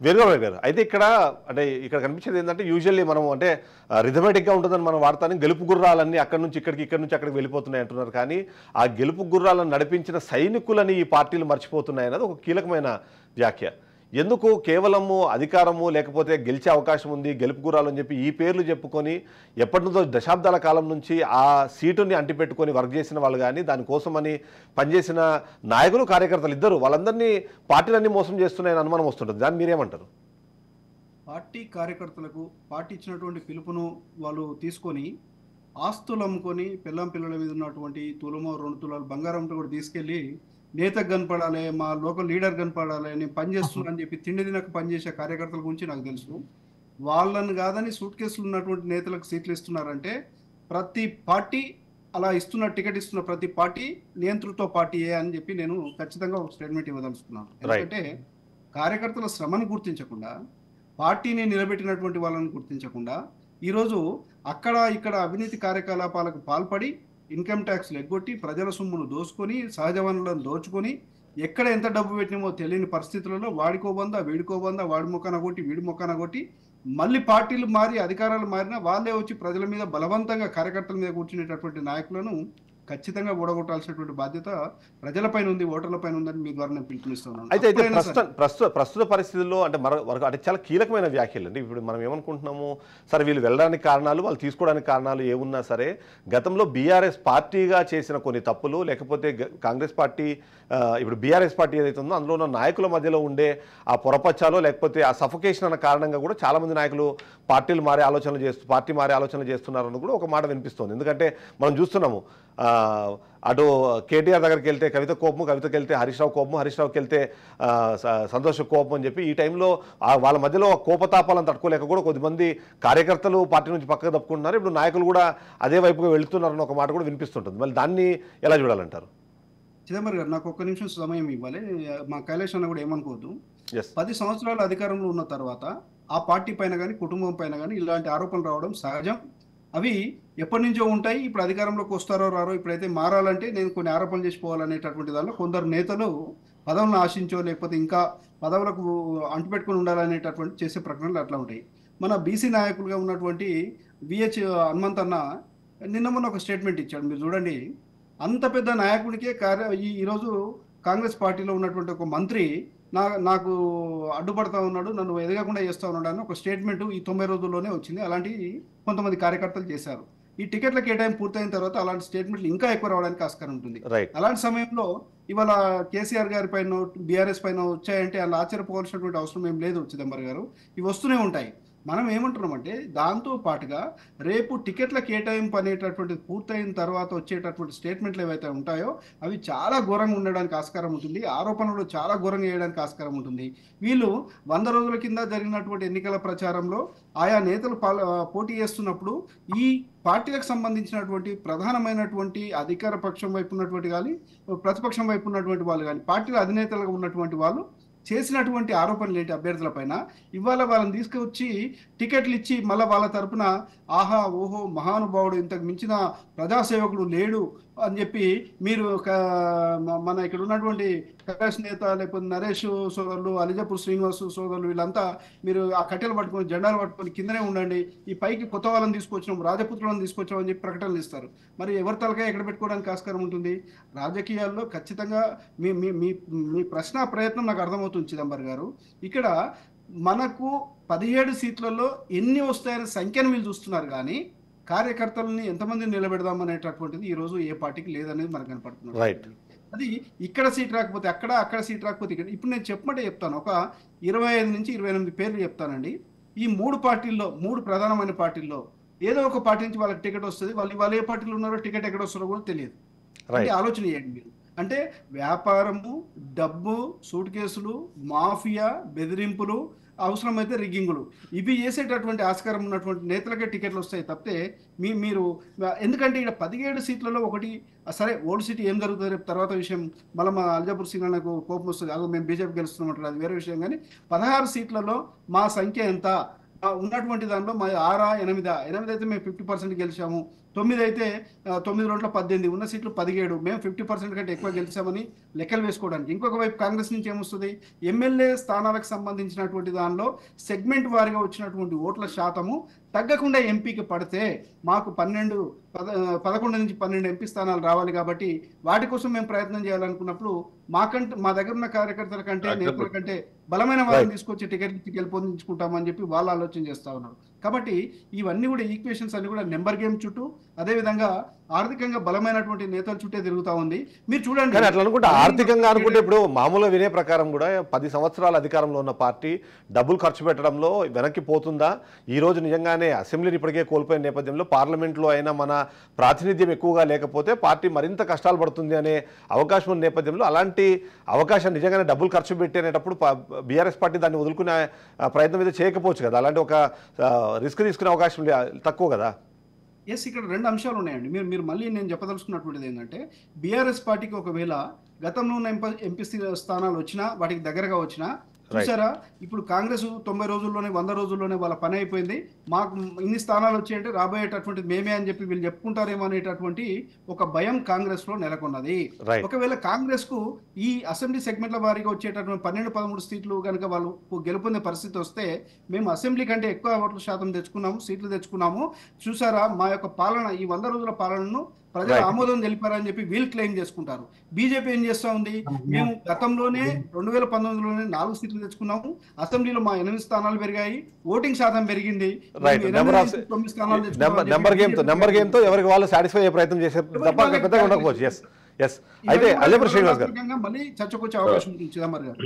వేణుగోపాల్ గారు అయితే ఇక్కడ కనిపించేది ఏంటంటే యూజువల్లీ మనం అంటే రిథమెటిక్గా ఉంటుందని మనం వాడతాను. గెలుపు గుర్రాలన్నీ అక్కడి నుంచి అక్కడికి వెళ్ళిపోతున్నాయి అంటున్నారు. కానీ ఆ గెలుపు గుర్రాలను నడిపించిన సైనికులని ఈ పార్టీలు మర్చిపోతున్నాయి అన్నది ఒక కీలకమైన వ్యాఖ్య. ఎందుకు కేవలము అధికారము లేకపోతే గెలిచే అవకాశం ఉంది, గెలుపు గుర్రాలు అని చెప్పి ఈ పేర్లు చెప్పుకొని ఎప్పటి నుంచో దశాబ్దాల కాలం నుంచి ఆ సీటుని అంటిపెట్టుకొని వర్క్ చేసిన వాళ్ళు కానీ దానికోసమని పనిచేసిన నాయకులు కార్యకర్తలు ఇద్దరు వాళ్ళందరినీ పార్టీలన్నీ మోసం చేస్తున్నాయని అనుమానం వస్తుంటుంది. దాన్ని మీరేమంటారు? పార్టీ కార్యకర్తలకు పార్టీ ఇచ్చినటువంటి పిలుపును వాళ్ళు తీసుకొని ఆస్తులు అమ్ముకొని పిల్లల మీద ఉన్నటువంటి తులమో 2 తులాలు బంగారంతో కూడా తీసుకెళ్ళి నేతకు కనపడాలి, మా లోకల్ లీడర్ కనపడాలి, నేను పని చేస్తున్నా అని చెప్పి తిండి తినక పనిచేసే కార్యకర్తల గురించి నాకు తెలుసు. వాళ్ళని కాదని సూట్ కేసులు ఉన్నటువంటి నేతలకు సీట్లు ఇస్తున్నారంటే ప్రతి పార్టీ అలా టికెట్ ఇస్తున్న ప్రతి పార్టీ నియంతృత్వ పార్టీయే అని చెప్పి నేను ఖచ్చితంగా ఒక స్టేట్మెంట్ ఇవ్వదలుచుకున్నాను. ఎందుకంటే కార్యకర్తల శ్రమను గుర్తించకుండా, పార్టీని నిలబెట్టినటువంటి వాళ్ళని గుర్తించకుండా ఈరోజు అక్కడ ఇక్కడ అవినీతి కార్యకలాపాలకు పాల్పడి ఇన్కమ్ ట్యాక్స్లు ఎగ్గొట్టి ప్రజల సొమ్మును దోచుకొని సహజ వనరులను దోచుకొని ఎక్కడ ఎంత డబ్బు పెట్టినామో తెలియని పరిస్థితులలో వాడికో వీడికో వాడి మొక్కన కొట్టి వీడి మొక్కన కొట్టి మళ్ళీ పార్టీలు మారి అధికారాలు మారినా వాళ్ళే వచ్చి ప్రజల మీద బలవంతంగా కార్యకర్తల మీద కూర్చునేటటువంటి నాయకులను ఖచ్చితంగా ఓడగొట్టాల్సినటువంటి బాధ్యత ప్రజలపైన ఉంది, ఓటర్లపైన ఉందని మీ ద్వారా నేను పిలుపునిస్తున్నాను. అయితే ప్రస్తుత పరిస్థితుల్లో అంటే అంటే చాలా కీలకమైన వ్యాఖ్యలు అండి. ఇప్పుడు మనం ఏమనుకుంటున్నాము, సరే వీళ్ళు వెళ్ళడానికి కారణాలు, వాళ్ళు తీసుకోవడానికి కారణాలు ఏమున్నా సరే గతంలో బీఆర్ఎస్ పార్టీగా చేసిన కొన్ని తప్పులు, లేకపోతే కాంగ్రెస్ పార్టీ ఇప్పుడు బీఆర్ఎస్ పార్టీ ఏదైతే ఉందో అందులో ఉన్న నాయకుల మధ్యలో ఉండే ఆ పొరపచ్చాలో లేకపోతే ఆ సఫకేషన్ అన్న కారణంగా కూడా చాలామంది నాయకులు పార్టీ మారే ఆలోచనలు చేస్తున్నారని కూడా ఒక మాట వినిపిస్తుంది. ఎందుకంటే మనం చూస్తున్నాము అటు కేటీఆర్ దగ్గరికి వెళ్తే కవితకి వెళ్తే హరీష్ రావుకి వెళ్తే సంతోష్ కోపం అని చెప్పి ఈ టైంలో వాళ్ళ మధ్యలో కోపతాపాలను తట్టుకోలేక కూడా కొద్దిమంది కార్యకర్తలు పార్టీ నుంచి పక్కకు తప్పుకుంటున్నారు. ఇప్పుడు నాయకులు కూడా అదే వైపుగా వెళుతున్నారని ఒక మాట కూడా వినిపిస్తుంటుంది. మళ్ళీ దాన్ని ఎలా చూడాలంటారు? చిదంబరం గారు, నాకు ఒక్క నిమిషం సమయం ఇవ్వాలి. మా కైలాష్ అన్న కూడా ఏమనుకోవద్దు. 10 సంవత్సరాలు అధికారంలో ఉన్న తర్వాత ఆ పార్టీ పైన కానీ కుటుంబం పైన కానీ ఇలాంటి ఆరోపణలు రావడం సహజం. అవి ఎప్పటి నుంచో ఉంటాయి. ఇప్పుడు అధికారంలోకి వస్తారో రారో, ఇప్పుడైతే మారాలంటే నేను కొన్ని ఆరోపణలు చేసిపోవాలనేటటువంటి దానిలో కొందరు నేతలు పదవులను ఆశించో లేకపోతే ఇంకా పదవులకు అంటుపెట్టుకుని ఉండాలనేటటువంటి చేసే ప్రకటనలు అట్లా ఉంటాయి. మన బీసీ నాయకులుగా ఉన్నటువంటి విహెచ్ హనుమంత్ అన్న నిన్న మొన్న ఒక స్టేట్మెంట్ ఇచ్చాడు. మీరు చూడండి, అంత పెద్ద నాయకుడికే ఈరోజు కాంగ్రెస్ పార్టీలో ఉన్నటువంటి ఒక మంత్రి నాకు అడ్డుపడతా ఉన్నాడు, నన్ను ఎదగకుండా చేస్తా ఉన్నాడు అని ఒక స్టేట్మెంట్ ఈ 90 రోజుల్లోనే వచ్చింది. అలాంటి కొంతమంది కార్యకర్తలు చేశారు. ఈ టికెట్ల కేటాయింపు పూర్తయిన తర్వాత అలాంటి స్టేట్మెంట్లు ఇంకా ఎక్కువ రావడానికి ఆస్కారం ఉంటుంది. అలాంటి సమయంలో ఇవాళ కేసీఆర్ గారి పైన బీఆర్ఎస్ పైన వచ్చాయంటే అలా ఆశ్చర్యపోవాల్సినటువంటి అవసరం ఏం లేదు చిదంబరం గారు. ఇవి వస్తూనే ఉంటాయి. మనం ఏమంటున్నామంటే దాంతో పాటుగా రేపు టికెట్ల కేటాయింపు అనేటటువంటిది పూర్తయిన తర్వాత వచ్చేటటువంటి స్టేట్మెంట్లు ఏవైతే ఉంటాయో అవి చాలా ఘోరంగా ఉండడానికి ఆస్కారం ఉంటుంది. ఆరోపణలు చాలా ఘోరంగా వేయడానికి ఆస్కారం ఉంటుంది. వీళ్ళు 100 రోజుల కింద జరిగినటువంటి ఎన్నికల ప్రచారంలో ఆయా నేతలు పోటీ చేస్తున్నప్పుడు ఈ పార్టీలకు సంబంధించినటువంటి ప్రధానమైనటువంటి అధికార పక్షం వైపు ఉన్నటువంటి కానీ ప్రతిపక్షం వైపు ఉన్నటువంటి వాళ్ళు కానీ పార్టీల అధినేతలుగా ఉన్నటువంటి వాళ్ళు చేసినటువంటి ఆరోపణలు ఏంటి అభ్యర్థుల పైన, ఇవాళ వాళ్ళని తీసుకొచ్చి టికెట్లు ఇచ్చి మళ్ళీ వాళ్ళ తరపున ఆహా ఓహో మహానుభావుడు ఇంతకు మించిన ప్రజాసేవకుడు లేడు అని చెప్పి మీరు మన ఇక్కడ ఉన్నటువంటి కైలాష్ నేత లేకపోతే నరేష్ సోదరులు, అలిజపూర్ శ్రీనివాస్ సోదరులు వీళ్ళంతా మీరు ఆ కట్టెలు పట్టుకొని జెండాలు పట్టుకొని కిందనే ఉండండి, ఈ పైకి కొత్త వాళ్ళని తీసుకొచ్చినాం, రాజపుత్రులను తీసుకొచ్చాం అని చెప్పి ప్రకటనలు ఇస్తారు. మరి ఎవరి తలకాయ ఎక్కడ పెట్టుకోవడానికి ఆస్కారం ఉంటుంది? రాజకీయాల్లో ఖచ్చితంగా మీ మీ మీ ప్రశ్న ప్రయత్నం నాకు అర్థమవుతుంది చిదంబరం గారు. ఇక్కడ మనకు 17 సీట్లలో ఎన్ని వస్తాయనే సంఖ్యను వీళ్ళు చూస్తున్నారు కానీ కార్యకర్తలని ఎంతమందిని నిలబెడదాం అనేటటువంటిది ఈ రోజు ఏ పార్టీకి లేదనేది మనకు కనపడుతుంది. అది ఇక్కడ సీట్ రాకపోతే అక్కడ సీట్ రాకపోతే ఇక్కడ. ఇప్పుడు నేను చెప్పమంటే చెప్తాను, ఒక 25 నుంచి 28 పేర్లు చెప్తానండి. ఈ 3 పార్టీల్లో 3 ప్రధానమైన పార్టీల్లో ఏదో ఒక పార్టీ నుంచి వాళ్ళకి టికెట్ వస్తుంది. వాళ్ళు ఏ పార్టీలో ఉన్నారో టికెట్ ఎక్కడ వస్తారో కూడా తెలియదు. అంటే ఆలోచన చేయండి మీరు. అంటే వ్యాపారము, డబ్బు, సూట్ కేసులు, మాఫియా, బెదిరింపులు, అవసరమైతే రిగ్గింగులు, ఇవి చేసేటటువంటి ఆస్కారం ఉన్నటువంటి నేతలకే టికెట్లు వస్తాయి తప్పితే మీరు ఎందుకంటే ఇక్కడ 17 సీట్లలో ఒకటి సరే ఓల్డ్ సిటీ ఏం జరుగుతుంది రేపు తర్వాత విషయం. మళ్ళీ మా అలిజపూర్ సింగన్నకు కోపం వస్తుంది, అదో మేము బీజేపీ గెలుస్తున్నామంటారు, అది వేరే విషయం. కానీ 16 సీట్లలో మా సంఖ్య ఎంత ఉన్నటువంటి దానిలో మా 6 8 అయితే మేము 50% గెలిచాము, 9 అయితే 9 రోడ్ల 18 ఉన్న సీట్లు 17 మేము 50% కంటే ఎక్కువ గెలిచామని లెక్కలు వేసుకోవడానికి. ఇంకొక వైపు కాంగ్రెస్ నుంచి ఏమొస్తుంది, ఎమ్మెల్యే స్థానాలకు సంబంధించినటువంటి దానిలో సెగ్మెంట్ వారీగా వచ్చినటువంటి ఓట్ల శాతము తగ్గకుండా ఎంపీకి పడితే మాకు 11 నుంచి 12 ఎంపీ స్థానాలు రావాలి కాబట్టి వాటి కోసం మేము ప్రయత్నం చేయాలనుకున్నప్పుడు మా దగ్గర ఉన్న కార్యకర్తల కంటే నేతల కంటే బలమైన వారిని తీసుకొచ్చి టికెట్ ఇచ్చి గెలుపొందించుకుంటామని చెప్పి వాళ్ళు ఆలోచన చేస్తా ఉన్నారు. కాబట్టి ఇవన్నీ కూడా ఈక్వేషన్స్ అన్ని కూడా నెంబర్ గేమ్ చుట్టూ, అదేవిధంగా ఆర్థికంగా బలమైనటువంటి నేతల చుట్టే తిరుగుతా ఉంది. మీరు చూడండి, అట్లా అనుకుంటే ఆర్థికంగా అనుకుంటే ఇప్పుడు మామూలుగా వినే ప్రకారం కూడా 10 సంవత్సరాల అధికారంలో ఉన్న పార్టీ డబ్బులు ఖర్చు పెట్టడంలో వెనక్కి పోతుందా? ఈ రోజు నిజంగానే అసెంబ్లీని ఇప్పటికే కోల్పోయిన నేపథ్యంలో పార్లమెంట్లో అయినా మన ప్రాతినిధ్యం ఎక్కువగా లేకపోతే పార్టీ మరింత కష్టాలు పడుతుంది అనే అవకాశం ఉన్న నేపథ్యంలో అలాంటి అవకాశం నిజంగానే డబ్బులు ఖర్చు పెట్టేటప్పుడు బీఆర్ఎస్ పార్టీ దాన్ని వదులుకునే ప్రయత్నం అయితే చేయకపోవచ్చు కదా. అలాంటి ఒక రిస్క్ తీసుకునే అవకాశం తక్కువ కదా. ఎస్, ఇక్కడ 2 అంశాలు ఉన్నాయండి. మీరు మళ్ళీ నేను చెప్పదలుచుకున్నటువంటిది ఏంటంటే, బీఆర్ఎస్ పార్టీకి ఒకవేళ గతంలో ఉన్న ఎంపీ స్థానాలు వచ్చినా వాటికి దగ్గరగా వచ్చినా చూసారా, ఇప్పుడు కాంగ్రెస్ 90 రోజుల్లోనే 100 రోజుల్లోనే వాళ్ళ పని అయిపోయింది, మాకు ఇన్ని స్థానాలు వచ్చాయంటే రాబోయేటటువంటిది మేమే అని చెప్పి వీళ్ళు చెప్పుకుంటారేమో అనేటటువంటి ఒక భయం కాంగ్రెస్ లో నెలకొన్నది. ఒకవేళ కాంగ్రెస్ కు ఈ అసెంబ్లీ సెగ్మెంట్ల వారీగా వచ్చేటటువంటి 12-13 సీట్లు కనుక వాళ్ళు గెలుపొందే పరిస్థితి వస్తే, మేము అసెంబ్లీ కంటే ఎక్కువ ఓట్ల శాతం తెచ్చుకున్నాము, సీట్లు తెచ్చుకున్నాము, చూసారా మా యొక్క పాలన, ఈ 100 రోజుల పాలనను ప్రజలు ఆమోదం తెలిపారని చెప్పి వీళ్ళు క్లెయిమ్ చేసుకుంటారు. బీజేపీ ఏం చేస్తా ఉంది, మేము గతంలోనే 2019లోనే 4 సీట్లు తెచ్చుకున్నాము, అసెంబ్లీలో మా 8 స్థానాలు పెరిగాయి, ఓటింగ్ శాతం పెరిగింది, నెంబర్ గేమ్ తో ఎవరికి వాళ్ళు సాటిస్ఫై అయ్యే ప్రయత్నం చేసే తప్ప పెద్దగా ఉండకపోవచ్చు. అయితే అల్లెపురం శ్రీనివాస్ గారు మళ్ళీ చర్చకు వచ్చే అవకాశం ఉంది చిదంబర్ గారు.